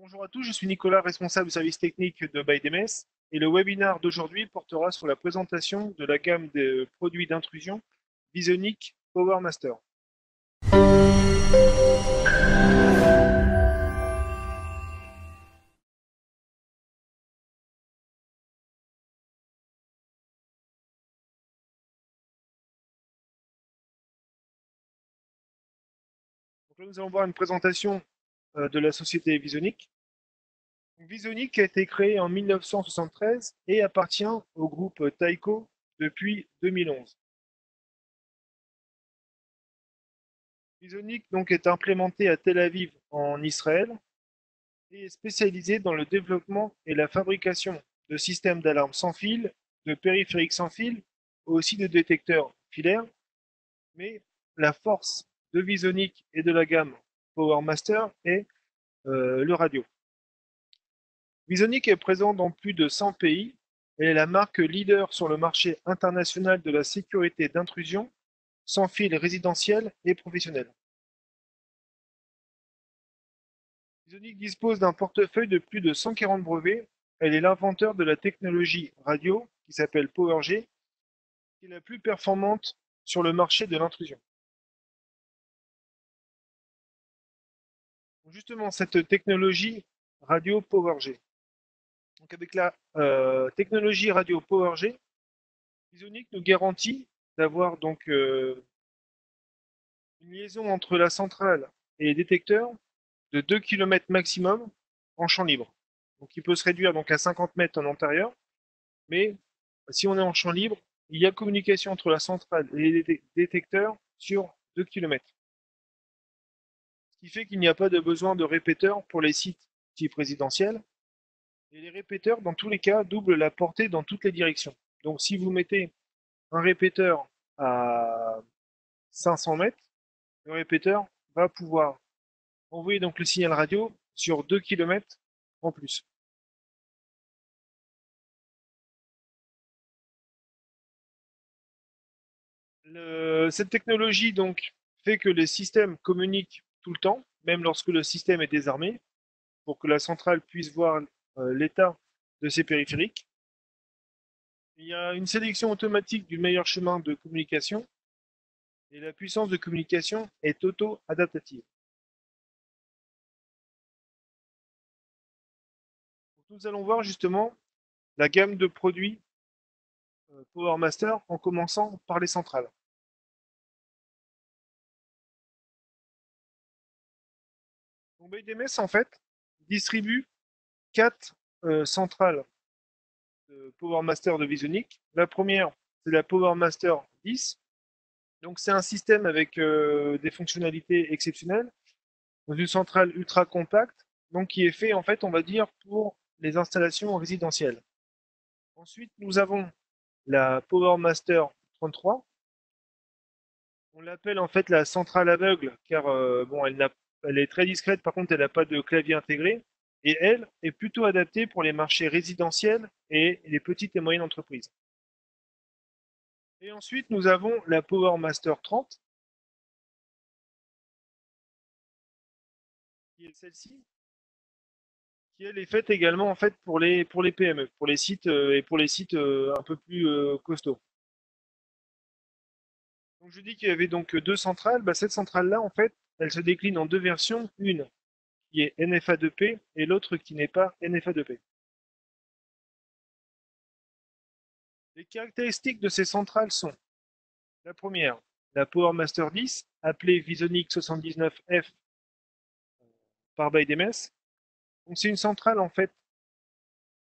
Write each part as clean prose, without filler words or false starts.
Bonjour à tous, je suis Nicolas, responsable service technique de ByDMS, et le webinaire d'aujourd'hui portera sur la présentation de la gamme de produits d'intrusion Visonic PowerMaster. Donc là, nous allons voir une présentation de la société Visonic. Visonic a été créé en 1973 et appartient au groupe Tyco depuis 2011. Visonic donc est implémenté à Tel Aviv en Israël et est spécialisé dans le développement et la fabrication de systèmes d'alarme sans fil, de périphériques sans fil, aussi de détecteurs filaires. Mais la force de Visonic et de la gamme PowerMaster est le radio. Visonic est présent dans plus de 100 pays et est la marque leader sur le marché international de la sécurité d'intrusion sans fil résidentiel et professionnel. Visonic dispose d'un portefeuille de plus de 140 brevets. Elle est l'inventeur de la technologie radio qui s'appelle PowerG, qui est la plus performante sur le marché de l'intrusion. Justement, cette technologie radio PowerG. Donc avec la technologie radio PowerG, Visonic nous garantit d'avoir donc une liaison entre la centrale et les détecteurs de 2 km maximum en champ libre. Donc il peut se réduire donc à 50 mètres en antérieur, mais si on est en champ libre, il y a communication entre la centrale et les détecteurs sur 2 km. Ce qui fait qu'il n'y a pas de besoin de répéteurs pour les sites type résidentiel. Et les répéteurs, dans tous les cas, doublent la portée dans toutes les directions. Donc si vous mettez un répéteur à 500 mètres, le répéteur va pouvoir envoyer donc le signal radio sur 2 km en plus. Cette technologie donc fait que les systèmes communiquent tout le temps, même lorsque le système est désarmé, pour que la centrale puisse voir l'état de ses périphériques. Il y a une sélection automatique du meilleur chemin de communication et la puissance de communication est auto-adaptative. Nous allons voir justement la gamme de produits PowerMaster en commençant par les centrales. Donc ByDMS en fait distribue quatre centrales de PowerMaster de Visonic. La première, c'est la PowerMaster 10. Donc c'est un système avec des fonctionnalités exceptionnelles dans une centrale ultra compacte, donc qui est fait en fait, on va dire, pour les installations résidentielles. Ensuite, nous avons la PowerMaster 33. On l'appelle en fait la centrale aveugle, car bon, elle est très discrète, par contre, elle n'a pas de clavier intégré. Et elle est plutôt adaptée pour les marchés résidentiels et les petites et moyennes entreprises. Et ensuite, nous avons la PowerMaster 30, qui est celle-ci, qui elle est faite également en fait pour les PME, pour les sites et pour les sites un peu plus costauds. Donc je dis qu'il y avait donc deux centrales. Bah, cette centrale-là, en fait, elle se décline en deux versions, une qui est NFA2P et l'autre qui n'est pas NFA2P. Les caractéristiques de ces centrales sont la première, la PowerMaster 10, appelée Visonic 79F par ByDMS. Donc c'est une centrale en fait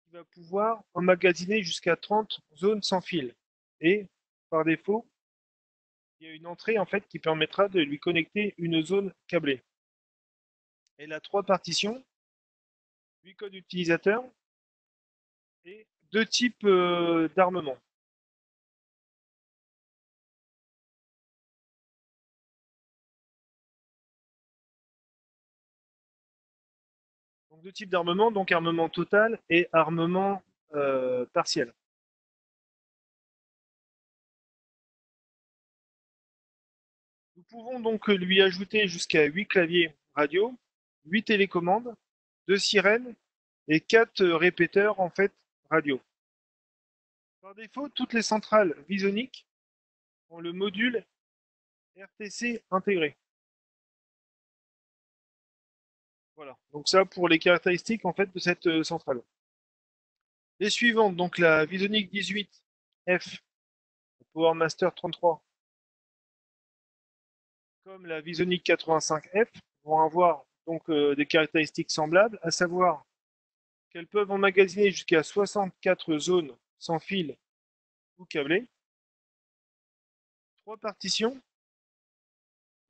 qui va pouvoir emmagasiner jusqu'à 30 zones sans fil. Et par défaut, il y a une entrée en fait qui permettra de lui connecter une zone câblée. Elle a trois partitions, 8 codes utilisateurs et deux types d'armement. Donc deux types d'armement, donc armement total et armement partiel. Nous pouvons donc lui ajouter jusqu'à 8 claviers radio, 8 télécommandes, 2 sirènes et 4 répéteurs en fait radio. Par défaut, toutes les centrales Visonic ont le module RTC intégré. Voilà. Donc ça pour les caractéristiques en fait de cette centrale. Les suivantes, donc la Visonic 18F, Power Master 33, comme la Visonic 85F, vont avoir donc des caractéristiques semblables, à savoir qu'elles peuvent emmagasiner jusqu'à 64 zones sans fil ou câblées, 3 partitions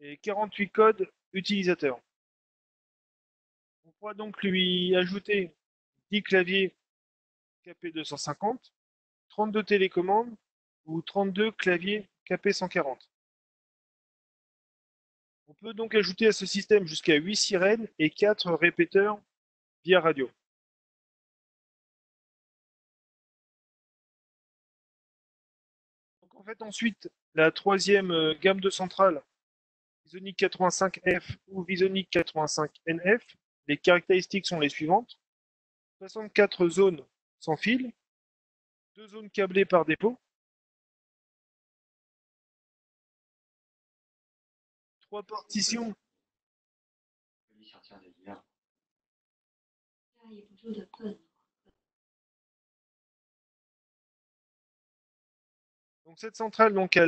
et 48 codes utilisateurs. On pourra donc lui ajouter 10 claviers KP250, 32 télécommandes ou 32 claviers KP140. On peut donc ajouter à ce système jusqu'à 8 sirènes et 4 répéteurs via radio. Donc en fait ensuite, la troisième gamme de centrales, Visonic 85F ou Visonic 85NF, les caractéristiques sont les suivantes. 64 zones sans fil, 2 zones câblées par dépôt, 3 partitions. Donc cette centrale, donc,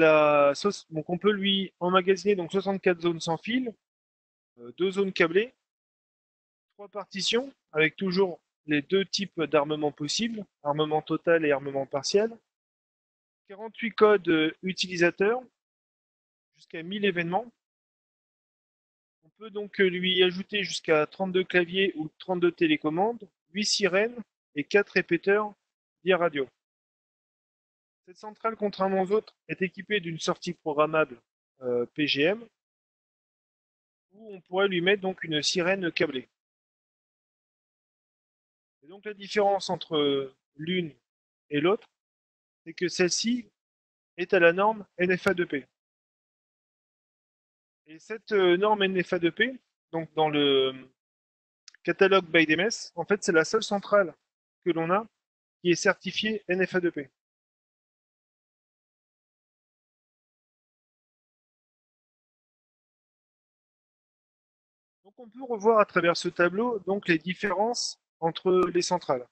donc on peut lui emmagasiner donc 64 zones sans fil, 2 zones câblées, 3 partitions avec toujours les 2 types d'armement possibles, armement total et armement partiel, 48 codes utilisateurs, jusqu'à 1000 événements. On peut donc lui ajouter jusqu'à 32 claviers ou 32 télécommandes, 8 sirènes et 4 répéteurs via radio. Cette centrale, contrairement aux autres, est équipée d'une sortie programmable PGM, où on pourrait lui mettre donc une sirène câblée. Et donc la différence entre l'une et l'autre, c'est que celle-ci est à la norme NFA2P. Et cette norme NFA2P, donc dans le catalogue ByDMS, en fait c'est la seule centrale que l'on a qui est certifiée NFA2P. Donc on peut revoir à travers ce tableau donc les différences entre les centrales.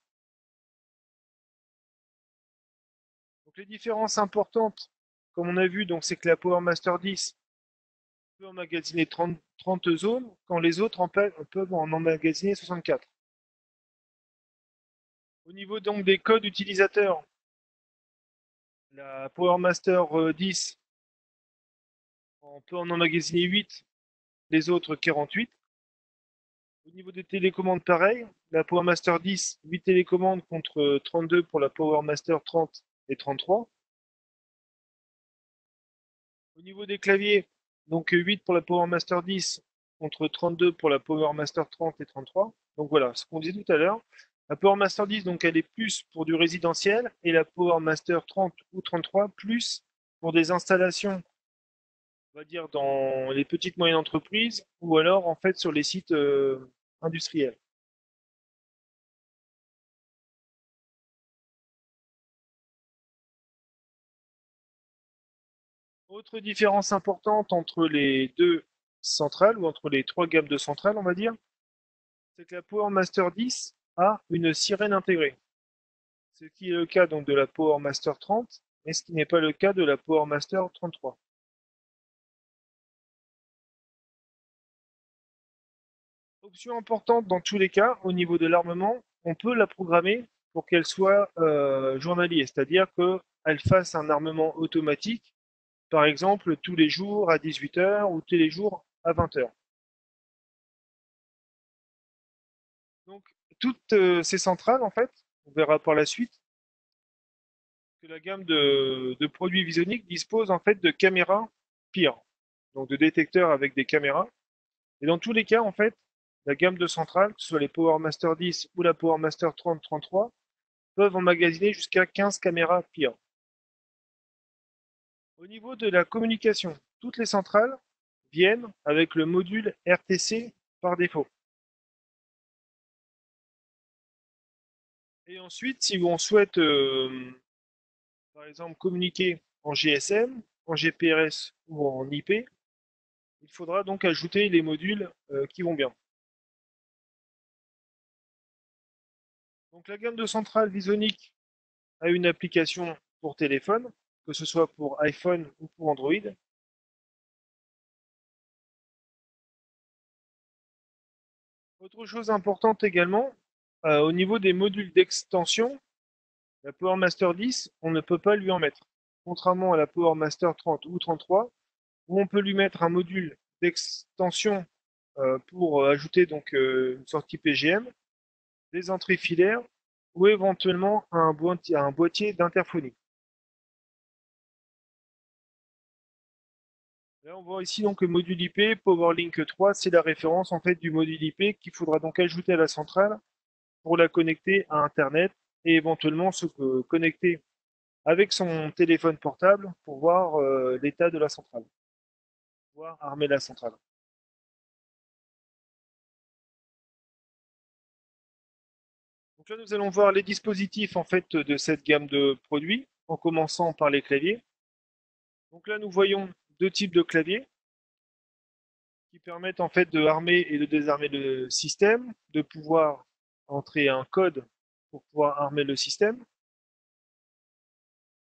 Donc les différences importantes, comme on a vu, donc c'est que la Power Master 10 peut emmagasiner 30 zones, quand les autres peuvent en emmagasiner 64. Au niveau donc des codes utilisateurs, la Power Master 10 on peut en emmagasiner 8, les autres 48. Au niveau des télécommandes, pareil, la Power Master 10, 8 télécommandes contre 32 pour la Power Master 30 et 33. Au niveau des claviers, donc 8 pour la Power Master 10 contre 32 pour la Power Master 30 et 33. Donc voilà, ce qu'on disait tout à l'heure. La Power Master 10, donc elle est plus pour du résidentiel et la Power Master 30 ou 33 plus pour des installations, on va dire dans les petites moyennes entreprises ou alors en fait sur les sites industriels. Autre différence importante entre les deux centrales ou entre les trois gammes de centrales, on va dire, c'est que la Power Master 10 a une sirène intégrée. Ce qui est le cas donc de la Power Master 30, mais ce qui n'est pas le cas de la Power Master 33. Option importante dans tous les cas, au niveau de l'armement, on peut la programmer pour qu'elle soit journalier, c'est-à-dire qu'elle fasse un armement automatique, par exemple tous les jours à 18 h ou tous les jours à 20 h. Donc toutes ces centrales, en fait, on verra par la suite que la gamme de produits Visonic dispose en fait de caméras pire, donc de détecteurs avec des caméras. Et dans tous les cas, en fait, la gamme de centrales, que ce soit les Power Master 10 ou la Power Master 30-33, peuvent emmagasiner jusqu'à 15 caméras pire. Au niveau de la communication, toutes les centrales viennent avec le module RTC par défaut. Et ensuite, si on souhaite, par exemple, communiquer en GSM, en GPRS ou en IP, il faudra donc ajouter les modules qui vont bien. Donc la gamme de centrales Visonic a une application pour téléphone, que ce soit pour iPhone ou pour Android. Autre chose importante également, au niveau des modules d'extension, la PowerMaster 10, on ne peut pas lui en mettre. Contrairement à la PowerMaster 30 ou 33, où on peut lui mettre un module d'extension pour ajouter donc une sortie PGM, des entrées filaires ou éventuellement un boîtier d'interphonie. Là, on voit ici donc le module IP PowerLink 3, c'est la référence en fait du module IP qu'il faudra donc ajouter à la centrale pour la connecter à Internet et éventuellement se connecter avec son téléphone portable pour voir l'état de la centrale, voir armer la centrale. Donc là, nous allons voir les dispositifs en fait de cette gamme de produits, en commençant par les claviers. Donc là, nous voyons deux types de claviers qui permettent en fait de armer et de désarmer le système, de pouvoir entrer un code pour pouvoir armer le système.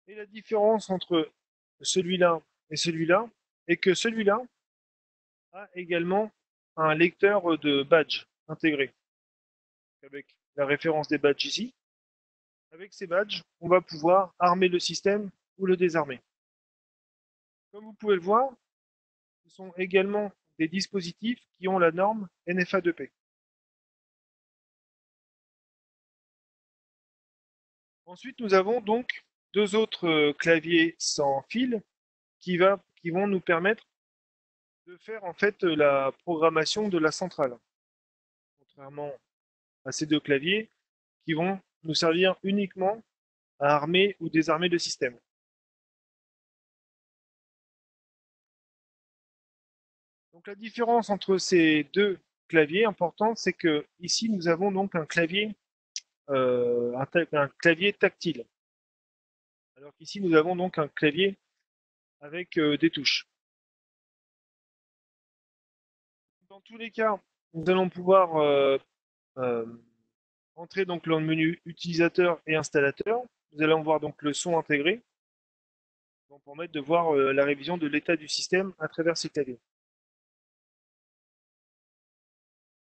Et la différence entre celui-là et celui-là est que celui-là a également un lecteur de badge intégré, avec la référence des badges ici. Avec ces badges, on va pouvoir armer le système ou le désarmer. Comme vous pouvez le voir, ce sont également des dispositifs qui ont la norme NFA2P. Ensuite, nous avons donc deux autres claviers sans fil qui vont nous permettre de faire en fait la programmation de la centrale. Contrairement à ces deux claviers qui vont nous servir uniquement à armer ou désarmer le système. Donc la différence entre ces deux claviers importante, c'est que ici nous avons donc un clavier tactile, alors qu'ici nous avons donc un clavier avec des touches. Dans tous les cas, nous allons pouvoir euh, entrer donc dans le menu utilisateur et installateur. Nous allons voir donc le son intégré, donc pour permettre de voir la révision de l'état du système à travers ces claviers.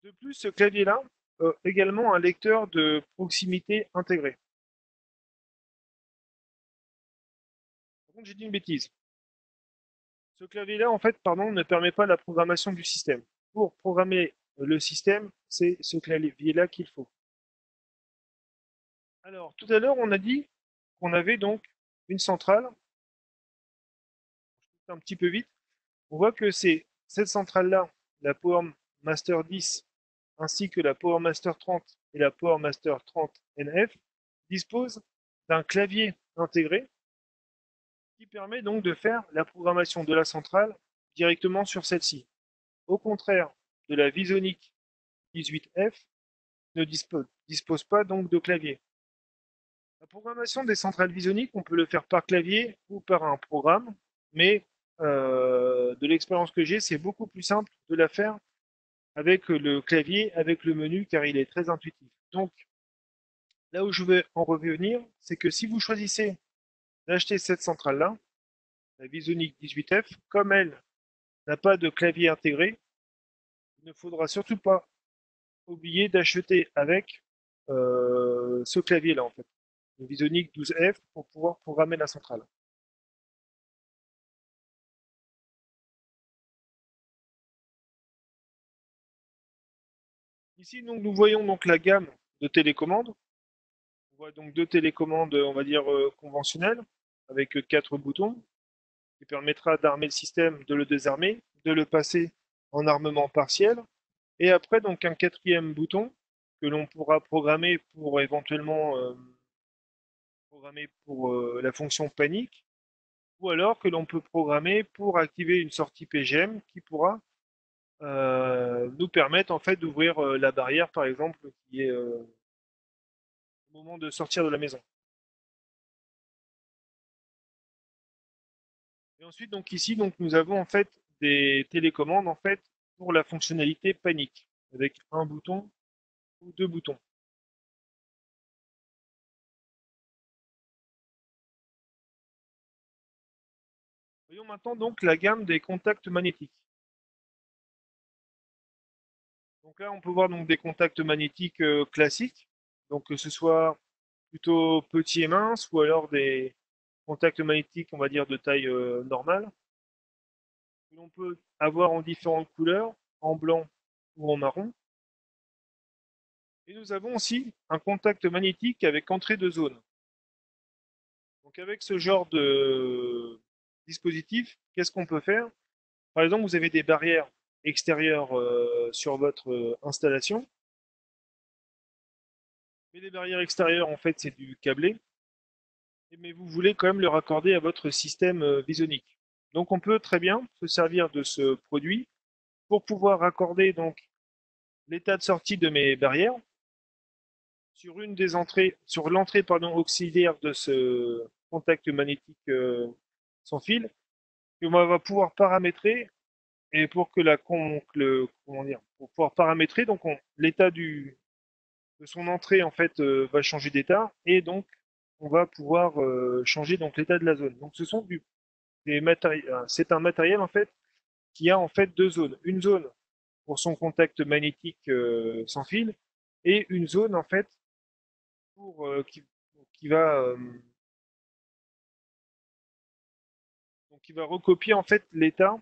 De plus, ce clavier-là a également un lecteur de proximité intégré. Par contre, j'ai dit une bêtise. Ce clavier-là, en fait, pardon, ne permet pas la programmation du système. Pour programmer le système, c'est ce clavier-là qu'il faut. Alors, tout à l'heure, on a dit qu'on avait donc une centrale. Je un petit peu vite. On voit que c'est cette centrale-là, la Power Master 10, ainsi que la Power Master 30 et la Power Master 30 NF, disposent d'un clavier intégré qui permet donc de faire la programmation de la centrale directement sur celle-ci. Au contraire de la Visonic 18F, ne dispose pas donc de clavier. La programmation des centrales Visonic, on peut le faire par clavier ou par un programme, mais de l'expérience que j'ai, c'est beaucoup plus simple de la faire avec le clavier, avec le menu, car il est très intuitif. Donc, là où je vais en revenir, c'est que si vous choisissez d'acheter cette centrale-là, la Visonic 18F, comme elle n'a pas de clavier intégré, il ne faudra surtout pas oublier d'acheter avec ce clavier-là, en fait, le Visonic 12F, pour pouvoir programmer la centrale. Ici, donc, nous voyons donc la gamme de télécommandes. On voit donc deux télécommandes, on va dire, conventionnelles, avec quatre boutons, qui permettra d'armer le système, de le désarmer, de le passer en armement partiel. Et après, donc, un quatrième bouton que l'on pourra programmer pour la fonction panique, ou alors que l'on peut programmer pour activer une sortie PGM qui pourra nous permettre en fait d'ouvrir la barrière, par exemple, qui est au moment de sortir de la maison. Et ensuite, donc ici, donc, nous avons en fait des télécommandes en fait pour la fonctionnalité panique, avec un bouton ou deux boutons. Voyons maintenant donc la gamme des contacts magnétiques. Donc là, on peut voir donc des contacts magnétiques classiques, donc que ce soit plutôt petits et minces, ou alors des contacts magnétiques, on va dire, de taille normale, que l'on peut avoir en différentes couleurs, en blanc ou en marron. Et nous avons aussi un contact magnétique avec entrée de zone. Donc avec ce genre de dispositif, qu'est-ce qu'on peut faire? Par exemple, vous avez des barrières extérieures sur votre installation, mais les barrières extérieures, en fait, c'est du câblé, mais vous voulez quand même le raccorder à votre système Visonic. Donc on peut très bien se servir de ce produit pour pouvoir raccorder donc l'état de sortie de mes barrières sur une des entrées, sur l'entrée pardon auxiliaire de ce contact magnétique sans fil, que on va pouvoir paramétrer et pour que comment dire, pour pouvoir paramétrer donc l'état de son entrée en fait va changer d'état et donc on va pouvoir changer donc l'état de la zone. Donc ce sont des matériels, c'est un matériel en fait qui a en fait deux zones, une zone pour son contact magnétique sans fil et une zone en fait pour qui va donc qui va recopier en fait l'état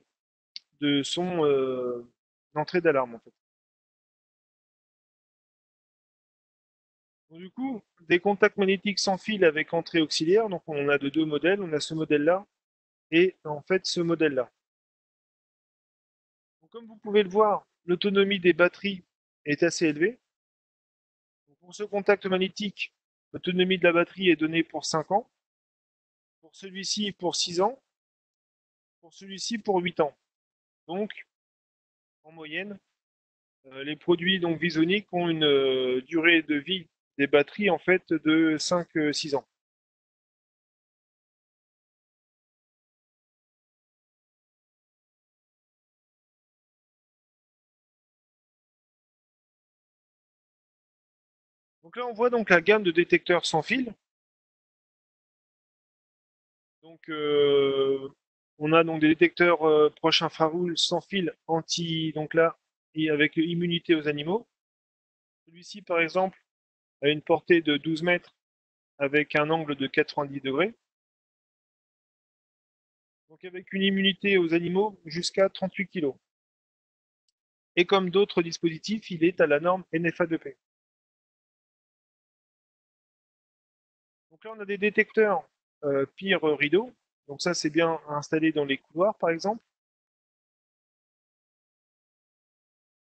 de son entrée d'alarme en fait. Donc, du coup, des contacts magnétiques sans fil avec entrée auxiliaire, donc on a de deux modèles, on a ce modèle-là et en fait ce modèle-là. Donc, comme vous pouvez le voir, l'autonomie des batteries est assez élevée. Donc, pour ce contact magnétique, l'autonomie de la batterie est donnée pour 5 ans, pour celui-ci pour 6 ans, pour celui-ci pour 8 ans. Donc, en moyenne, les produits donc Visonic ont une durée de vie des batteries en fait de 5-6 ans. Donc là, on voit donc la gamme de détecteurs sans fil. Donc, on a donc des détecteurs proches infrarouge sans fil anti, donc là, et avec immunité aux animaux. Celui-ci, par exemple, a une portée de 12 mètres avec un angle de 90 degrés. Donc, avec une immunité aux animaux jusqu'à 38 kg. Et comme d'autres dispositifs, il est à la norme NFA2P. Donc là, on a des détecteurs pire rideau. Donc ça, c'est bien installé dans les couloirs, par exemple.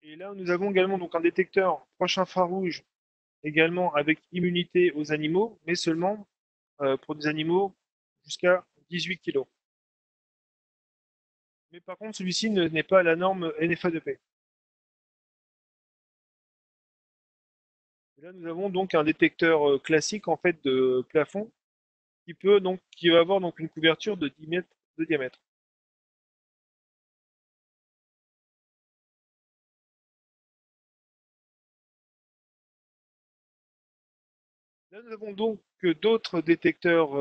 Et là, nous avons également donc un détecteur proche infrarouge, également avec immunité aux animaux, mais seulement pour des animaux jusqu'à 18 kg. Mais par contre, celui-ci n'est pas à la norme NFA2P. Et là, nous avons donc un détecteur classique en fait de plafond qui va avoir donc une couverture de 10 mètres de diamètre. Là, nous avons donc d'autres détecteurs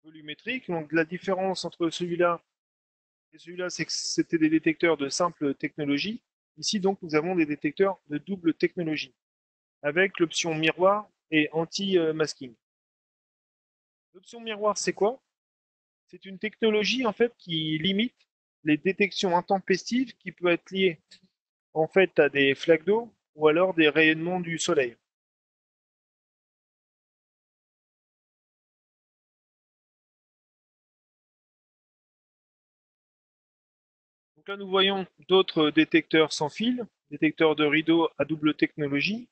volumétriques. Donc la différence entre celui-là et celui-là, c'est que c'était des détecteurs de simple technologie. Ici, donc, nous avons des détecteurs de double technologie, avec l'option miroir et anti-masking. L'option miroir, c'est quoi? C'est une technologie en fait qui limite les détections intempestives qui peuvent être liées en fait à des flaques d'eau ou alors des rayonnements du soleil. Donc là, nous voyons d'autres détecteurs sans fil, détecteurs de rideau à double technologie,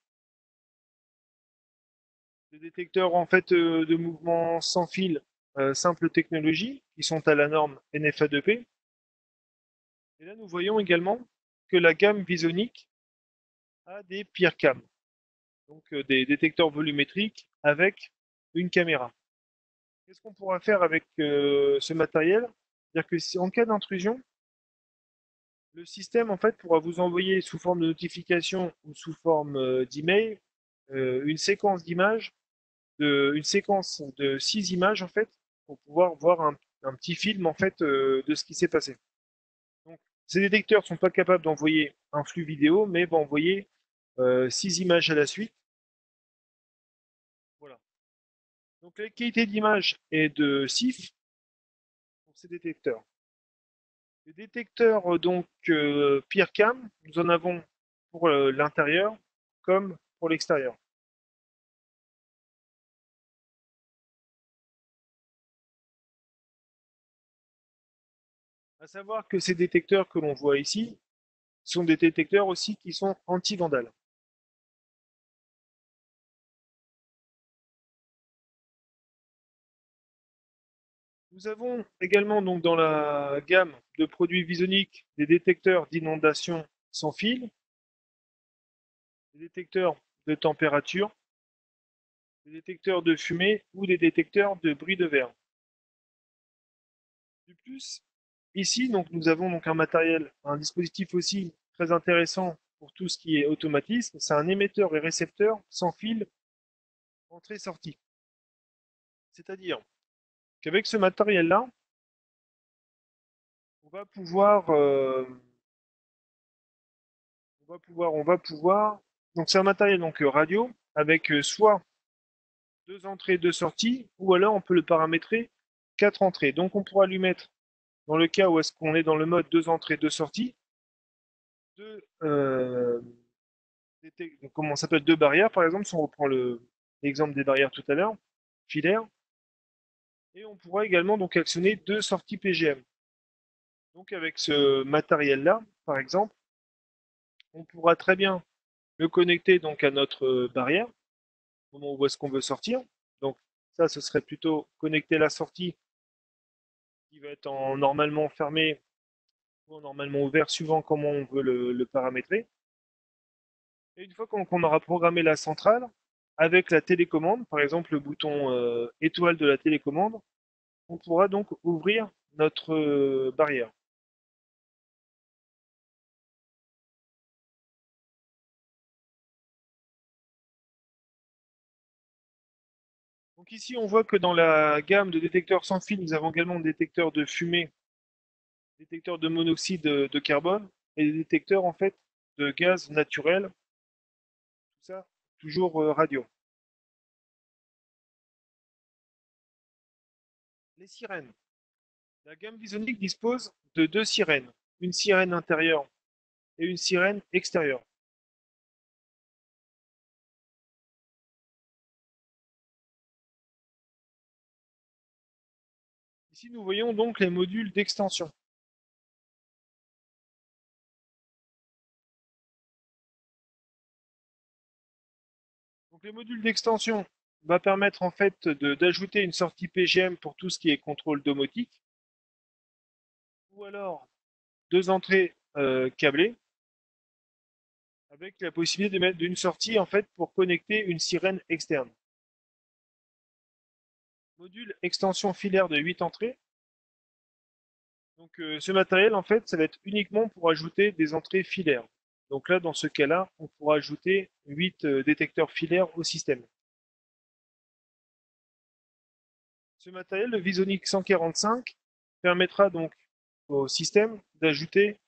des détecteurs en fait de mouvement sans fil simple technologie qui sont à la norme NFA2P. Et là, nous voyons également que la gamme Visonic a des PIRCAM. donc des détecteurs volumétriques avec une caméra. Qu'est-ce qu'on pourra faire avec ce matériel? C'est-à-dire que si en cas d'intrusion, le système en fait pourra vous envoyer sous forme de notification ou sous forme d'email une séquence d'images, une séquence de 6 images en fait, pour pouvoir voir un petit film en fait de ce qui s'est passé. Donc, ces détecteurs ne sont pas capables d'envoyer un flux vidéo, mais vont envoyer 6 images à la suite. Voilà. Donc la qualité d'image est de CIF pour ces détecteurs. Les détecteurs PeerCam, nous en avons pour l'intérieur comme pour l'extérieur. À savoir que ces détecteurs que l'on voit ici sont des détecteurs aussi qui sont anti-vandales. Nous avons également donc dans la gamme de produits Visonic des détecteurs d'inondation sans fil, des détecteurs de température, des détecteurs de fumée ou des détecteurs de bruit de verre. De plus, ici donc nous avons donc un matériel, un dispositif aussi très intéressant pour tout ce qui est automatisme, c'est un émetteur et récepteur sans fil entrée-sortie. C'est-à-dire qu'avec ce matériel-là, on va pouvoir, donc c'est un matériel donc radio avec soit deux entrées, deux sorties, ou alors on peut le paramétrer quatre entrées. Donc on pourra lui mettre, dans le cas où est-ce qu'on est dans le mode deux entrées, deux sorties, deux, comment ça s'appelle, deux barrières par exemple, si on reprend l'exemple des barrières tout à l'heure, filaires, et on pourra également donc actionner deux sorties PGM. Donc avec ce matériel-là, par exemple, on pourra très bien le connecter donc à notre barrière au moment où est-ce qu'on veut sortir. Donc ça, ce serait plutôt connecter la sortie qui va être normalement fermé ou normalement ouvert, suivant comment on veut le paramétrer. Et une fois qu'on aura programmé la centrale, avec la télécommande, par exemple le bouton étoile de la télécommande, on pourra donc ouvrir notre barrière. Donc ici, on voit que dans la gamme de détecteurs sans fil, nous avons également des détecteurs de fumée, détecteurs de monoxyde de carbone et des détecteurs en fait de gaz naturel, tout ça toujours radio. Les sirènes. La gamme Visonic dispose de deux sirènes, une sirène intérieure et une sirène extérieure. Ici, nous voyons donc les modules d'extension. Donc, les modules d'extension vont permettre en fait d'ajouter une sortie PGM pour tout ce qui est contrôle domotique, ou alors deux entrées câblées, avec la possibilité de mettre une sortie en fait pour connecter une sirène externe. Module extension filaire de 8 entrées. Donc ce matériel en fait, ça va être uniquement pour ajouter des entrées filaires. Donc là, dans ce cas-là, on pourra ajouter 8 détecteurs filaires au système. Ce matériel, le Visonic 145, permettra donc au système d'ajouter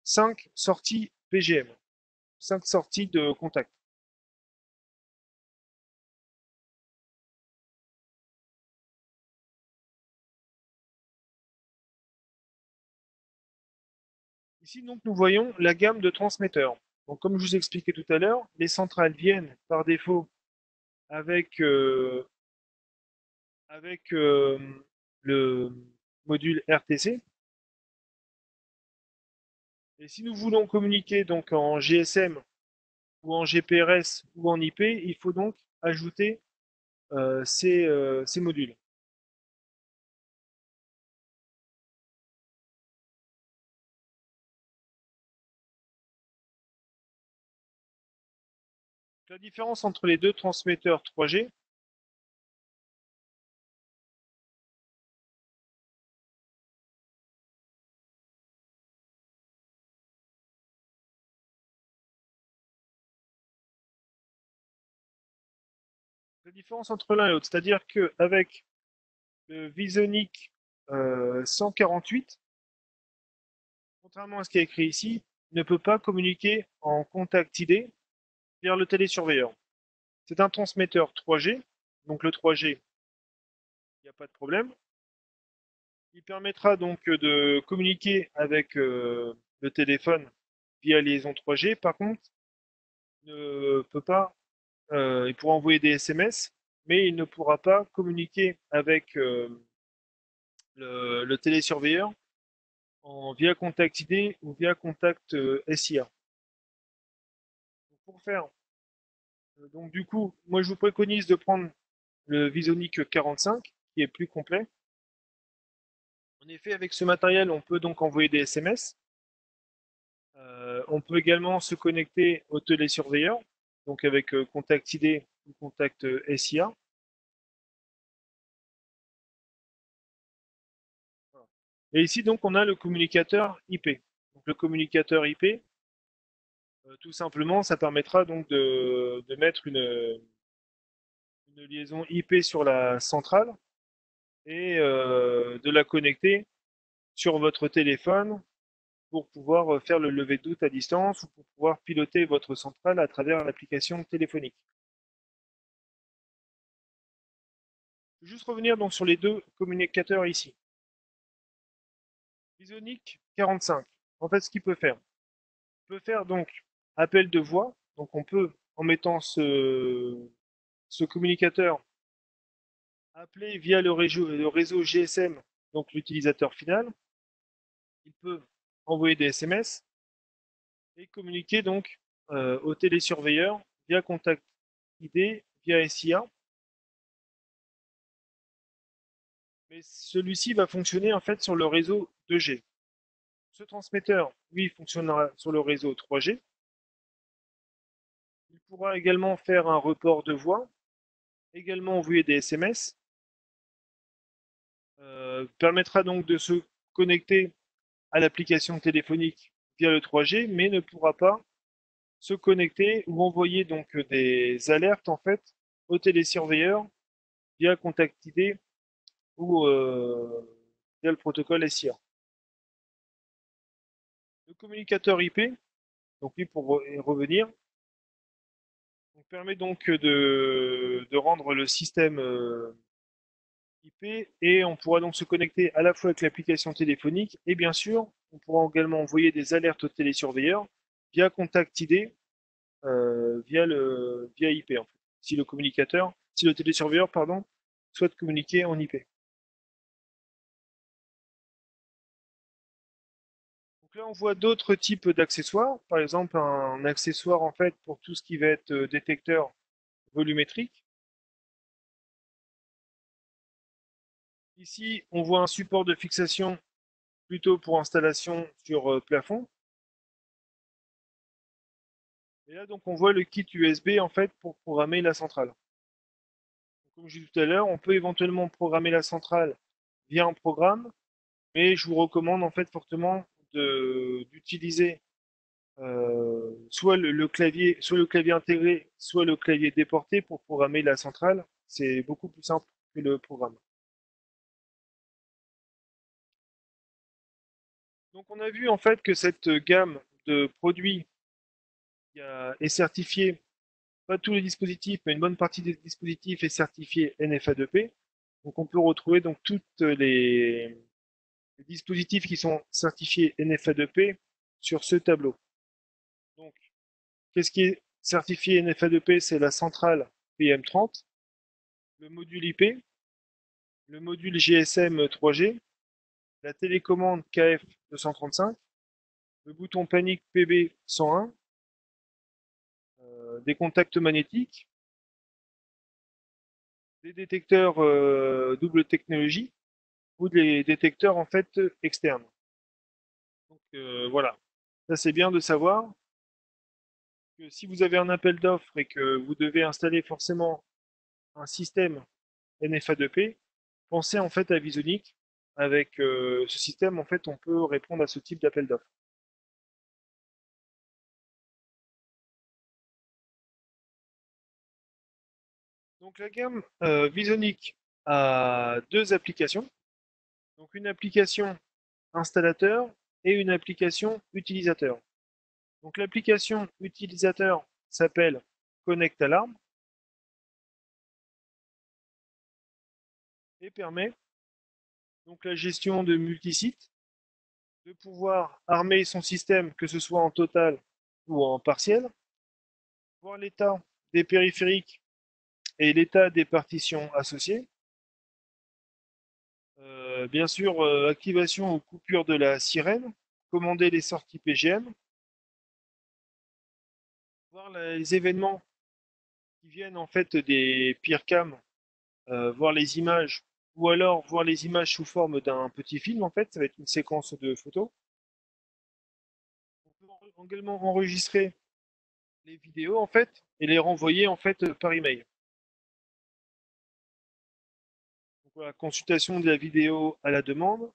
5 sorties PGM, 5 sorties de contact. Ici, donc, nous voyons la gamme de transmetteurs. Donc, comme je vous expliquais tout à l'heure, les centrales viennent par défaut avec, avec le module RTC. Et si nous voulons communiquer donc en GSM ou en GPRS ou en IP, il faut donc ajouter ces modules. La différence entre les deux transmetteurs 3G, la différence entre l'un et l'autre, c'est-à-dire qu'avec le Visonic 148, contrairement à ce qui est écrit ici, ne peut pas communiquer en contact ID vers le télésurveilleur. C'est un transmetteur 3G, donc le 3G, il n'y a pas de problème. Il permettra donc de communiquer avec le téléphone via liaison 3G. Par contre, ne peut pas, il pourra envoyer des SMS, mais il ne pourra pas communiquer avec le télésurveilleur via contact ID ou via contact SIA. Pour faire, donc du coup, moi je vous préconise de prendre le Visonic 45, qui est plus complet. En effet, avec ce matériel, on peut donc envoyer des SMS. On peut également se connecter au télésurveilleur, donc avec contact ID ou contact SIA. Et ici, donc, on a le communicateur IP. Donc, le communicateur IP, tout simplement, ça permettra donc de mettre une liaison IP sur la centrale et de la connecter sur votre téléphone pour pouvoir faire le lever de doute à distance ou pour pouvoir piloter votre centrale à travers l'application téléphonique. Je vais juste revenir donc sur les deux communicateurs ici. Visonic 45. En fait, ce qu'il peut faire, il peut faire donc appel de voix. Donc, on peut, en mettant ce communicateur, appeler via le réseau GSM, donc l'utilisateur final. Il peut envoyer des SMS et communiquer donc au télésurveilleur via contact ID, via SIA. Mais celui-ci va fonctionner en fait sur le réseau 2G. Ce transmetteur, lui, fonctionnera sur le réseau 3G. Il pourra également faire un report de voix, également envoyer des SMS, permettra donc de se connecter à l'application téléphonique via le 3G, mais ne pourra pas se connecter ou envoyer donc des alertes en fait au télésurveilleur via Contact ID ou via le protocole SIA. Le communicateur IP, donc lui pour revenir, permet donc de rendre le système IP et on pourra donc se connecter à la fois avec l'application téléphonique et bien sûr, on pourra également envoyer des alertes au télésurveilleur via Contact ID, via IP en fait. Si le télésurveilleur, pardon, souhaite communiquer en IP. Donc là, on voit d'autres types d'accessoires. Par exemple, un accessoire en fait pour tout ce qui va être détecteur volumétrique. Ici, on voit un support de fixation plutôt pour installation sur plafond. Et là, donc, on voit le kit USB en fait pour programmer la centrale. Donc, comme je disais tout à l'heure, on peut éventuellement programmer la centrale via un programme, mais je vous recommande en fait fortement d'utiliser soit le clavier intégré, soit le clavier déporté pour programmer la centrale. C'est beaucoup plus simple que le programme. Donc on a vu en fait que cette gamme de produits est certifiée, pas tous les dispositifs, mais une bonne partie des dispositifs est certifiée NFA2P. Donc on peut retrouver donc toutes les dispositifs qui sont certifiés NFA2P sur ce tableau. Donc qu'est-ce qui est certifié NFA2P? C'est la centrale PM30, le module IP, le module GSM 3G, la télécommande KF235, le bouton panique PB101, des contacts magnétiques, des détecteurs double technologie ou des détecteurs en fait externes. Donc voilà, ça c'est bien de savoir. que si vous avez un appel d'offres et que vous devez installer forcément un système NFA2P, pensez en fait à Visonic. Avec ce système, en fait, on peut répondre à ce type d'appel d'offres. Donc la gamme Visonic a deux applications. Donc une application installateur et une application utilisateur. Donc l'application utilisateur s'appelle Connect Alarm et permet donc la gestion de multisites, de pouvoir armer son système, que ce soit en total ou en partiel, voir l'état des périphériques et l'état des partitions associées. Bien sûr, activation ou coupure de la sirène, commander les sorties PGM, voir les événements qui viennent en fait des PeerCam, voir les images, ou alors voir les images sous forme d'un petit film en fait, ça va être une séquence de photos. On peut également enregistrer les vidéos en fait et les renvoyer en fait par email. Donc voilà, consultation de la vidéo à la demande.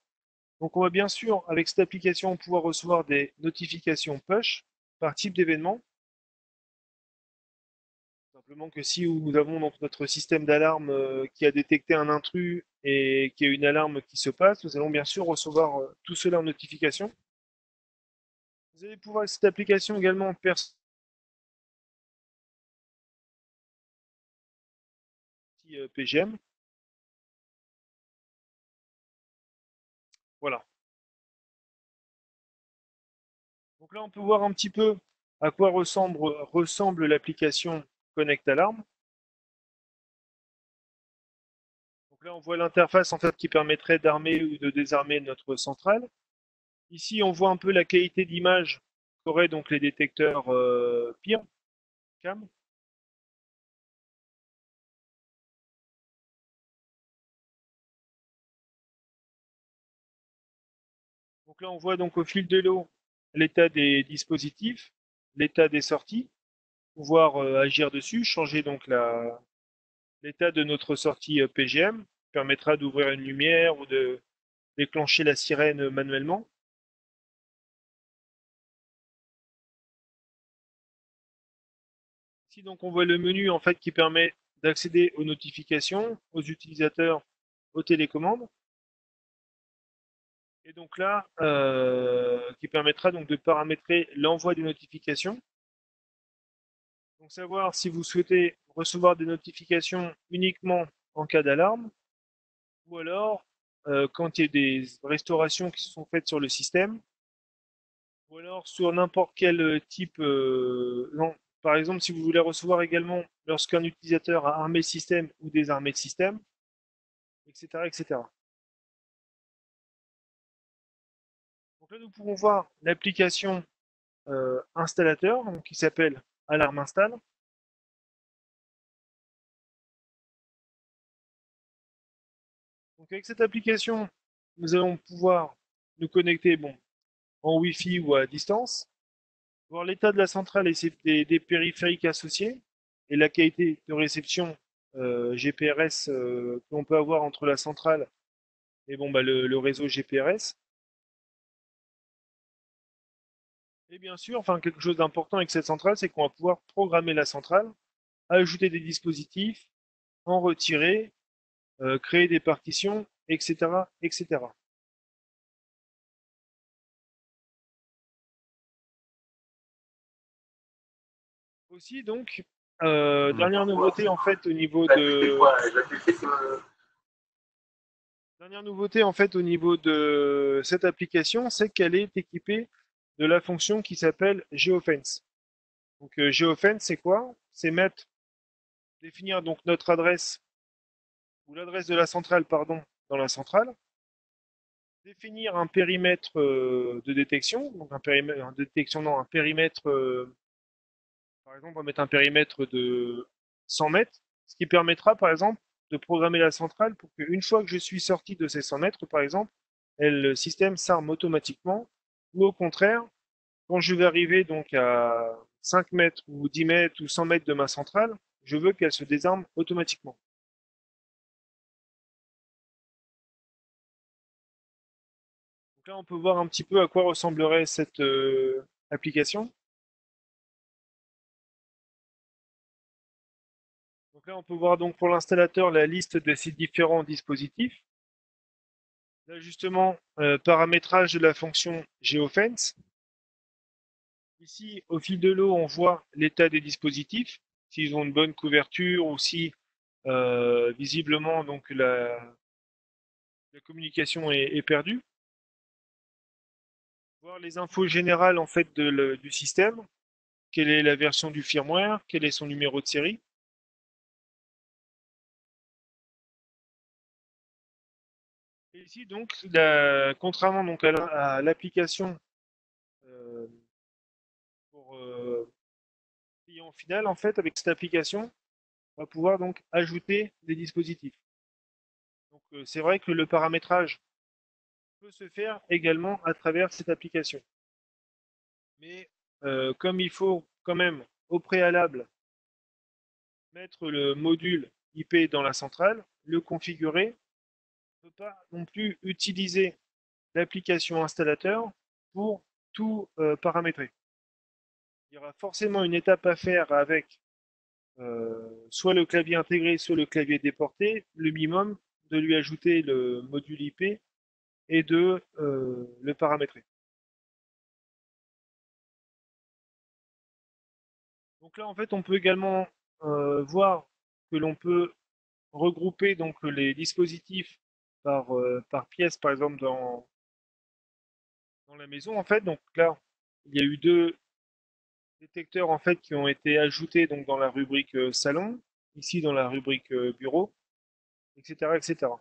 Donc on va bien sûr avec cette application pouvoir recevoir des notifications push par type d'événement. Simplement que si nous avons donc notre système d'alarme qui a détecté un intrus et qu'il y a une alarme qui se passe, nous allons bien sûr recevoir tout cela en notification. Vous allez pouvoir avec cette application également PGM. Voilà. Donc là, on peut voir un petit peu à quoi ressemble l'application Connect Alarm. Donc là, on voit l'interface en fait qui permettrait d'armer ou de désarmer notre centrale. Ici, on voit un peu la qualité d'image qu'auraient donc les détecteurs PIR, CAM. Donc là, on voit donc au fil de l'eau l'état des dispositifs, l'état des sorties, pouvoir agir dessus, changer donc l'état de notre sortie PGM, permettra d'ouvrir une lumière ou de déclencher la sirène manuellement. Ici donc on voit le menu en fait qui permet d'accéder aux notifications, aux utilisateurs, aux télécommandes. Et donc là, qui permettra donc de paramétrer l'envoi des notifications. Donc savoir si vous souhaitez recevoir des notifications uniquement en cas d'alarme, ou alors quand il y a des restaurations qui sont faites sur le système, ou alors sur n'importe quel type. Non, par exemple, si vous voulez recevoir également lorsqu'un utilisateur a armé le système ou désarmé le système, etc., etc. Donc là, nous pouvons voir l'application installateur donc, qui s'appelle Alarme Install. Donc avec cette application, nous allons pouvoir nous connecter bon, en Wi-Fi ou à distance, voir l'état de la centrale et des périphériques associés et la qualité de réception GPRS que l'on peut avoir entre la centrale et bon, bah, le réseau GPRS. Et bien sûr, enfin, quelque chose d'important avec cette centrale, c'est qu'on va pouvoir programmer la centrale, ajouter des dispositifs, en retirer, créer des partitions, etc., etc. Aussi, donc, dernière nouveauté en fait au niveau dernière nouveauté en fait au niveau de cette application, c'est qu'elle est équipée de la fonction qui s'appelle GeoFence. Donc GeoFence, c'est quoi? C'est définir donc notre adresse ou l'adresse de la centrale, pardon, dans la centrale, définir un périmètre de détection, donc un périmètre de détection, non, un périmètre, par exemple, on va mettre un périmètre de 100 mètres, ce qui permettra, par exemple, de programmer la centrale pour qu'une fois que je suis sorti de ces 100 mètres, par exemple, le système s'arme automatiquement, ou au contraire, quand je vais arriver donc 5 mètres ou 10 mètres ou 100 mètres de ma centrale, je veux qu'elle se désarme automatiquement. Donc là, on peut voir un petit peu à quoi ressemblerait cette application. Donc là, on peut voir donc pour l'installateur la liste de ces différents dispositifs. L'ajustement, paramétrage de la fonction GeoFence. Ici, au fil de l'eau, on voit l'état des dispositifs, s'ils ont une bonne couverture ou si visiblement donc la communication est perdue. Voir les infos générales en fait du système, quelle est la version du firmware, quel est son numéro de série. Et ici donc, contrairement donc à l'application euh, pour client final, en fait, avec cette application, on va pouvoir donc ajouter des dispositifs. Donc c'est vrai que le paramétrage peut se faire également à travers cette application. Mais comme il faut quand même au préalable mettre le module IP dans la centrale, le configurer, on ne peut pas non plus utiliser l'application installateur pour tout paramétrer. Il y aura forcément une étape à faire avec soit le clavier intégré, soit le clavier déporté, le minimum de lui ajouter le module IP et de le paramétrer. Donc là, en fait, on peut également voir que l'on peut regrouper donc les dispositifs par pièce, par exemple dans la maison. En fait, donc là, il y a eu deux détecteurs en fait qui ont été ajoutés donc dans la rubrique salon, ici dans la rubrique bureau, etc., etc.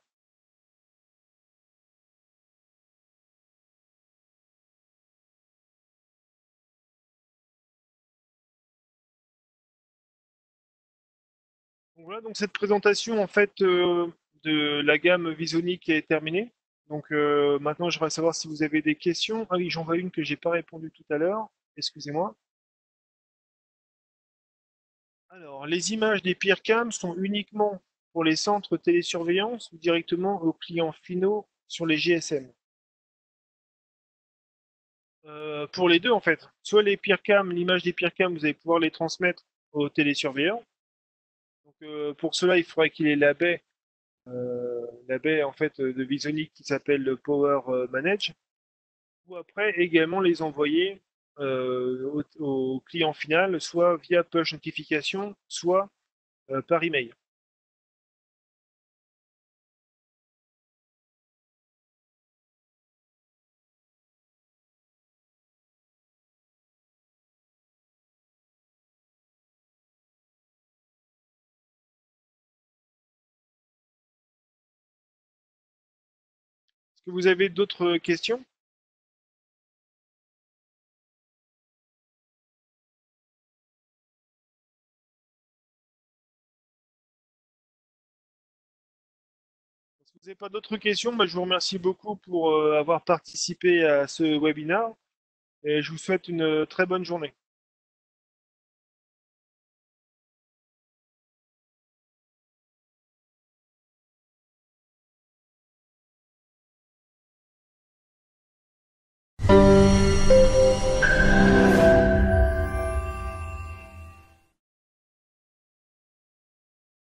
Donc voilà, donc cette présentation en fait de la gamme Visonic est terminée. Donc maintenant, j'aimerais savoir si vous avez des questions. Ah oui, j'en vois une que j'ai pas répondu tout à l'heure. Excusez-moi. Alors, les images des peercams sont uniquement pour les centres télésurveillance ou directement aux clients finaux sur les GSM? Pour les deux, en fait. Soit les peercams, l'image des peercams, vous allez pouvoir les transmettre aux télésurveillants. Donc, pour cela, il faudrait qu'il ait la baie en fait de Visonic qui s'appelle le Power Manage. Ou après, également les envoyer au client final, soit via push notification, soit par email. Est-ce que vous avez d'autres questions? Si vous n'avez pas d'autres questions, bah, je vous remercie beaucoup pour avoir participé à ce webinaire et je vous souhaite une très bonne journée.